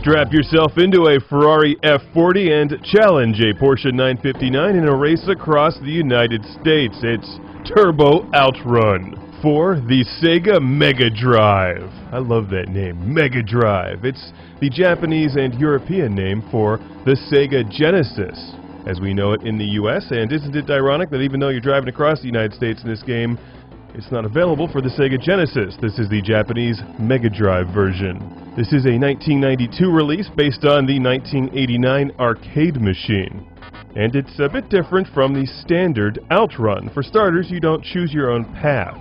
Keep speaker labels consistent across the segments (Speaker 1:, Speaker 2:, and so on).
Speaker 1: Strap yourself into a Ferrari F40 and challenge a Porsche 959 in a race across the United States. It's Turbo Outrun for the Sega Mega Drive. I love that name, Mega Drive. It's the Japanese and European name for the Sega Genesis, as we know it in the US. And isn't it ironic that even though you're driving across the United States in this game, it's not available for the Sega Genesis. This is the Japanese Mega Drive version. This is a 1992 release based on the 1989 arcade machine. And it's a bit different from the standard Outrun. For starters, you don't choose your own path.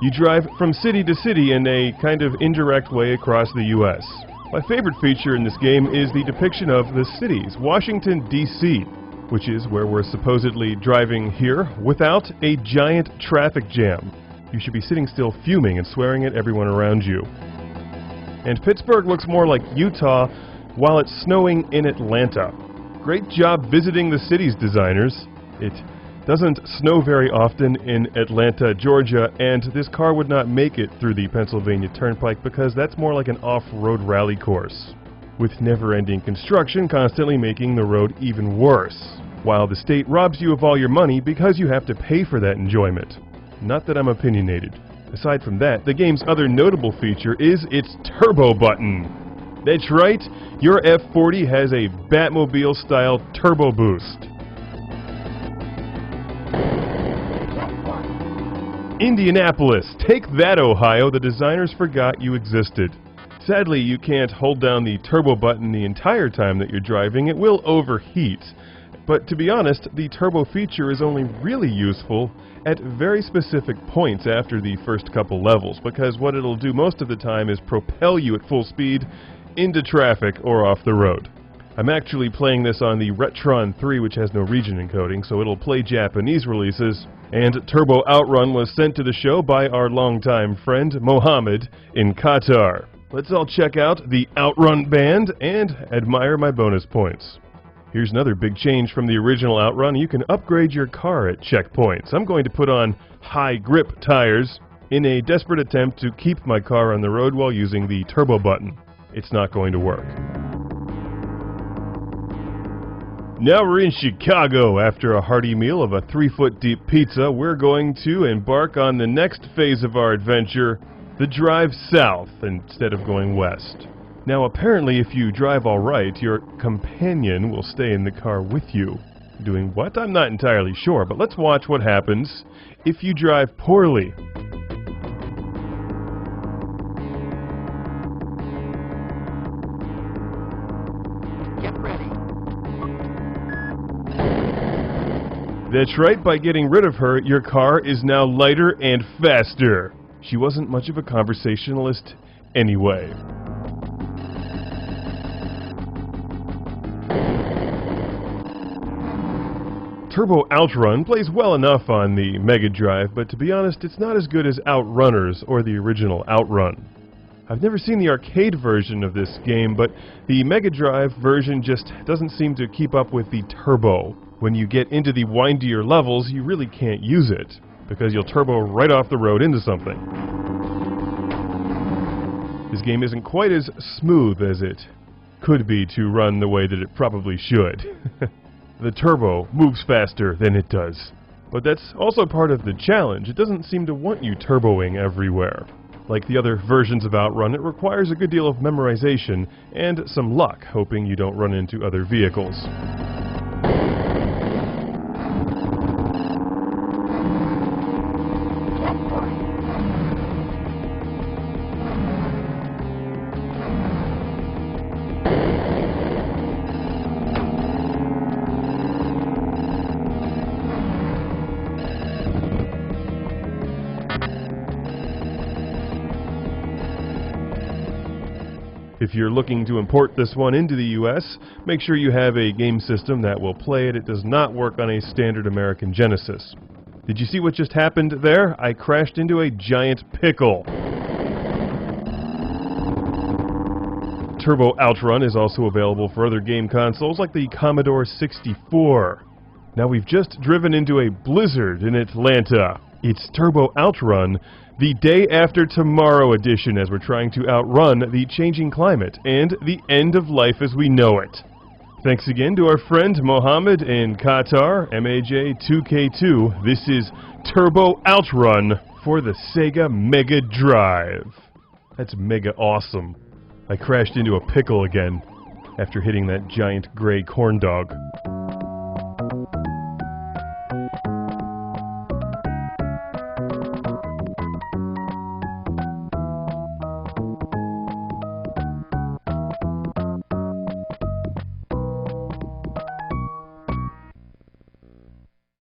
Speaker 1: You drive from city to city in a kind of indirect way across the US. My favorite feature in this game is the depiction of the cities. Washington, D.C., which is where we're supposedly driving here, without a giant traffic jam. You should be sitting still fuming and swearing at everyone around you. And Pittsburgh looks more like Utah while it's snowing in Atlanta. Great job visiting the city's designers. It doesn't snow very often in Atlanta, Georgia, and this car would not make it through the Pennsylvania Turnpike because that's more like an off-road rally course, with never-ending construction constantly making the road even worse, while the state robs you of all your money because you have to pay for that enjoyment. Not that I'm opinionated. Aside from that, the game's other notable feature is its turbo button. That's right, your F40 has a Batmobile-style turbo boost. Indianapolis, take that, Ohio, the designers forgot you existed. Sadly, you can't hold down the turbo button the entire time that you're driving. It will overheat. But to be honest, the turbo feature is only really useful at very specific points after the first couple levels, because what it'll do most of the time is propel you at full speed into traffic or off the road. I'm actually playing this on the Retron 3, which has no region encoding, so it'll play Japanese releases, and Turbo Outrun was sent to the show by our longtime friend Mohammed in Qatar. Let's all check out the Outrun band and admire my bonus points. Here's another big change from the original Outrun. You can upgrade your car at checkpoints. I'm going to put on high grip tires in a desperate attempt to keep my car on the road while using the turbo button. It's not going to work. Now we're in Chicago. After a hearty meal of a 3-foot deep pizza, we're going to embark on the next phase of our adventure, the drive south instead of going west. Now apparently if you drive all right, your companion will stay in the car with you. Doing what? I'm not entirely sure, but let's watch what happens if you drive poorly.
Speaker 2: Get ready.
Speaker 1: That's right, by getting rid of her, your car is now lighter and faster. She wasn't much of a conversationalist anyway. Turbo Outrun plays well enough on the Mega Drive, but to be honest, it's not as good as Outrunners or the original Outrun. I've never seen the arcade version of this game, but the Mega Drive version just doesn't seem to keep up with the turbo. When you get into the windier levels, you really can't use it, because you'll turbo right off the road into something. This game isn't quite as smooth as it could be to run the way that it probably should. The turbo moves faster than it does. But that's also part of the challenge. It doesn't seem to want you turboing everywhere. Like the other versions of Outrun, it requires a good deal of memorization and some luck, hoping you don't run into other vehicles. If you're looking to import this one into the US, make sure you have a game system that will play it. It does not work on a standard American Genesis. Did you see what just happened there? I crashed into a giant pickle. Turbo Outrun is also available for other game consoles like the Commodore 64. Now we've just driven into a blizzard in Atlanta. It's Turbo Outrun, the day after tomorrow edition, as we're trying to outrun the changing climate and the end of life as we know it. Thanks again to our friend Mohammed in Qatar, MAJ2K2. This is Turbo Outrun for the Sega Mega Drive. That's mega awesome. I crashed into a pickle again after hitting that giant gray corn dog.